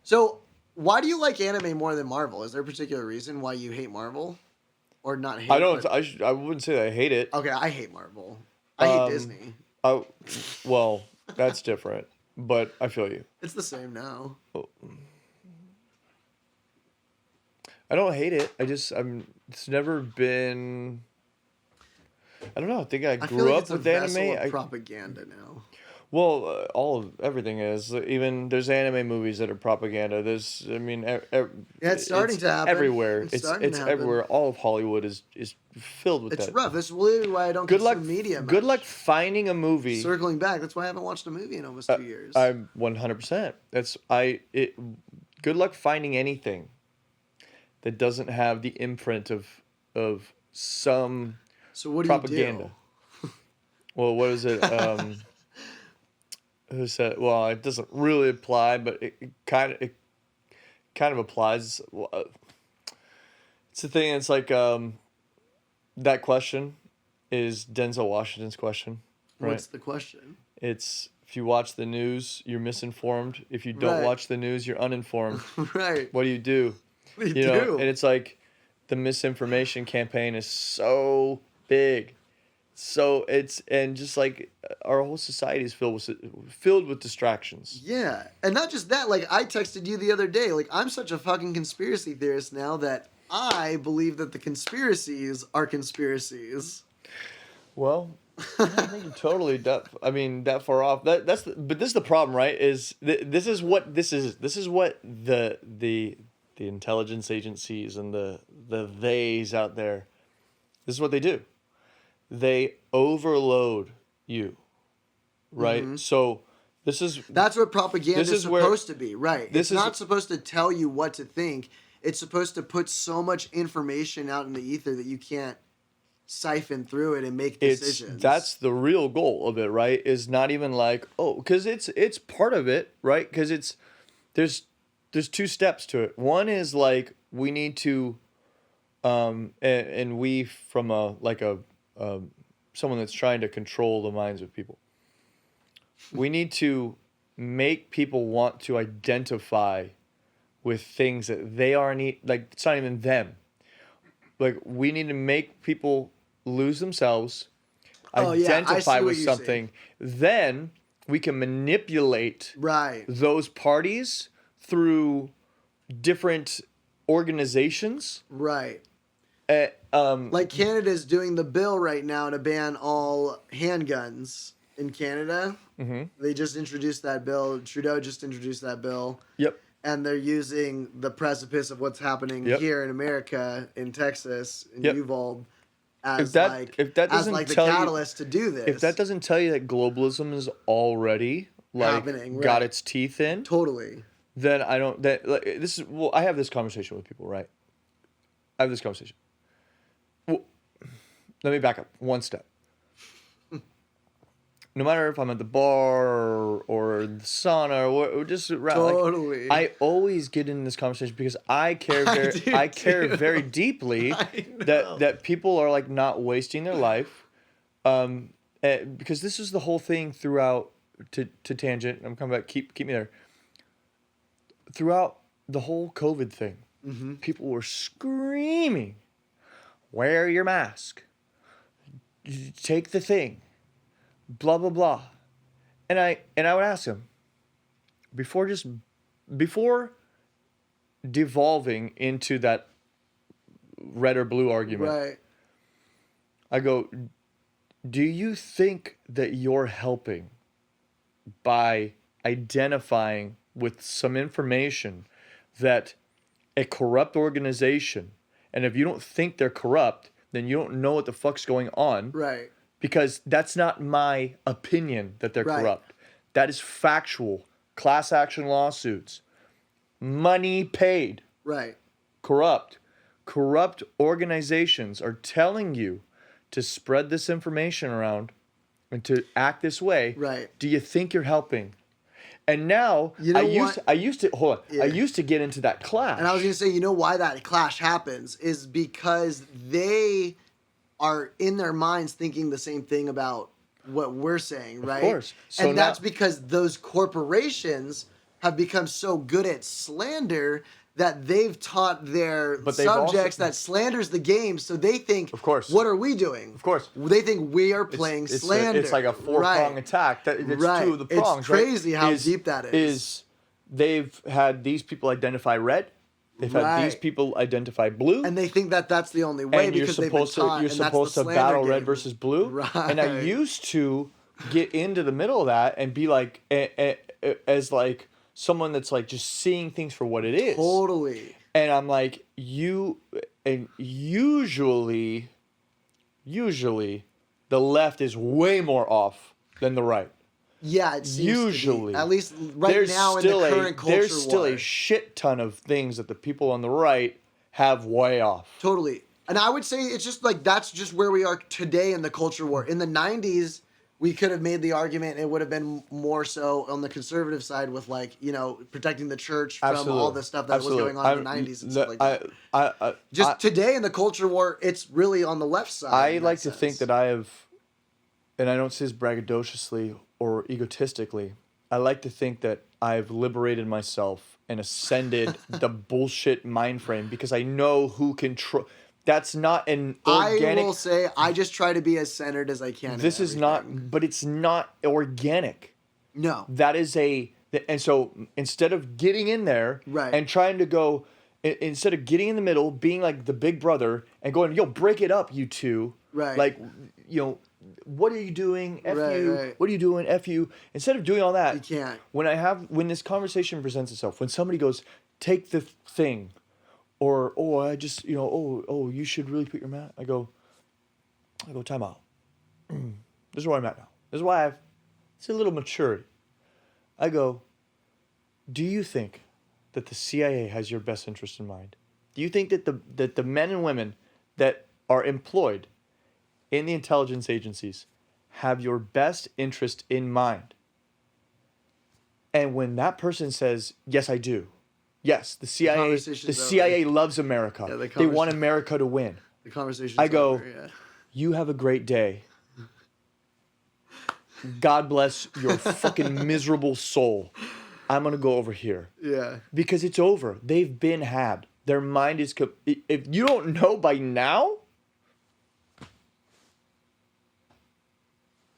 So, why do you like anime more than Marvel? Is there a particular reason why you hate Marvel? Or not hate I don't. but... I wouldn't say that I hate it. Okay, I hate Marvel. I hate Disney. Well, that's different. But I feel you. It's the same now. I don't hate it. It's never been. I don't know. I think I feel grew like up it's with a vessel anime. of propaganda now. Well, everything is. Even there's anime movies that are propaganda. There's, I mean, it's starting to happen. Everywhere. It's starting to happen. Everywhere. All of Hollywood is filled with that. It's rough. That's literally why I don't Good luck, consume media much. Good luck finding a movie. Circling back, that's why I haven't watched a movie in almost 2 years. I'm 100%. Good luck finding anything that doesn't have the imprint of some so what do propaganda. You do? Well, what is it? Who said? Well, it doesn't really apply, but it kind of applies. It's the thing. It's like that question is Denzel Washington's question. Right? What's the question? It's if you watch the news, you're misinformed. If you don't watch the news, you're uninformed. Right. What do you do? What do you do? And it's like the misinformation campaign is so big. So and just like our whole society is filled with distractions. Yeah. And not just that, like I texted you the other day, like I'm such a fucking conspiracy theorist now that I believe that the conspiracies are conspiracies. Well, I think you're totally that far off. But this is the problem, right? This is what the intelligence agencies and the theys out there, this is what they do. They overload you, right? Mm-hmm. So that's what propaganda is supposed to be, right? It's not supposed to tell you what to think. It's supposed to put so much information out in the ether that you can't siphon through it and make decisions. That's the real goal of it, right? Is not even like, because it's part of it, right? Because there's 2 steps to it. One is like we need to, and we from someone that's trying to control the minds of people. We need to make people want to identify with things that they aren't like. It's not even them. Like we need to make people lose themselves, identify with something. Then we can manipulate those parties through different organizations. Right. Like Canada's doing the bill right now to ban all handguns in Canada. Mm-hmm. They just introduced that bill. Trudeau just introduced that bill. Yep. And they're using the precipice of what's happening here in America, in Texas, in Uvalde, as the catalyst to do this. If that doesn't tell you that globalism is already happening, got its teeth in, totally, then I don't. I have this conversation with people, right? I have this conversation. Well, let me back up one step. No matter if I'm at the bar or the sauna or just around, totally. I always get in this conversation because I care very deeply that people are like not wasting their life, because this is the whole thing throughout. To tangent, I'm coming back. Keep me there. Throughout the whole COVID thing, mm-hmm. people were screaming, "Wear your mask. Take the thing." Blah blah blah, and I would ask him before devolving into that red or blue argument. Right. I go, do you think that you're helping by identifying with some information that a corrupt organization, and if you don't think they're corrupt, then you don't know what the fuck's going on. Right. Because that's not my opinion that they're corrupt. That is factual. Class action lawsuits. Money paid. Right. Corrupt. Corrupt organizations are telling you to spread this information around and to act this way. Right. Do you think you're helping? And now, I used to get into that clash. And I was going to say, you know why that clash happens is because they are in their minds thinking the same thing about what we're saying, right? Of course. So that's because those corporations have become so good at slander that they've taught their subjects that slander's the game, so they think, of course, what are we doing? Of course. They think we are playing slander. It's like a four-prong attack. It's two of the prongs, It's crazy how deep that is. They've had these people identify red. They've had these people identify blue. And they think that that's the only way because they've been taught, you're supposed to battle red versus blue. Right. And I used to get into the middle of that and be like, as like someone that's like just seeing things for what it is. Totally. And I'm like, usually the left is way more off than the right. Yeah, it seems usually. To be. At least now in the current culture war. There's still a shit ton of things that the people on the right have way off. Totally. And I would say it's just like that's just where we are today in the culture war. In the 90s, we could have made the argument it would have been more so on the conservative side with like, you know, protecting the church from all the stuff that was going on in the 90s and stuff like that. Today in the culture war, it's really on the left side. I like to think that I have, and I don't say this braggadociously or egotistically, I like to think that I've liberated myself and ascended the bullshit mind frame because I know who can that's not an organic... I will say, I just try to be as centered as I can. This is not, but it's not organic. No. That is and so instead of getting in there and trying to go, instead of getting in the middle, being like the big brother and going, yo, break it up, you two. Right. Like, you know, what are you doing? F you. Right. What are you doing? F you. Instead of doing all that. You can't. When this conversation presents itself, when somebody goes, take the thing, or, I just, you know, you should really put your mat. I go, time out. This is where I'm at now. This is why it's a little maturity. I go, do you think that the CIA has your best interest in mind? Do you think that the men and women that are employed in the intelligence agencies have your best interest in mind? And when that person says, yes, I do. Yes, the CIA loves America. Yeah, they want America to win. The conversation's over, you have a great day. God bless your fucking miserable soul. I'm going to go over here. Yeah. Because it's over. They've been had. Their mind is... If you don't know by now,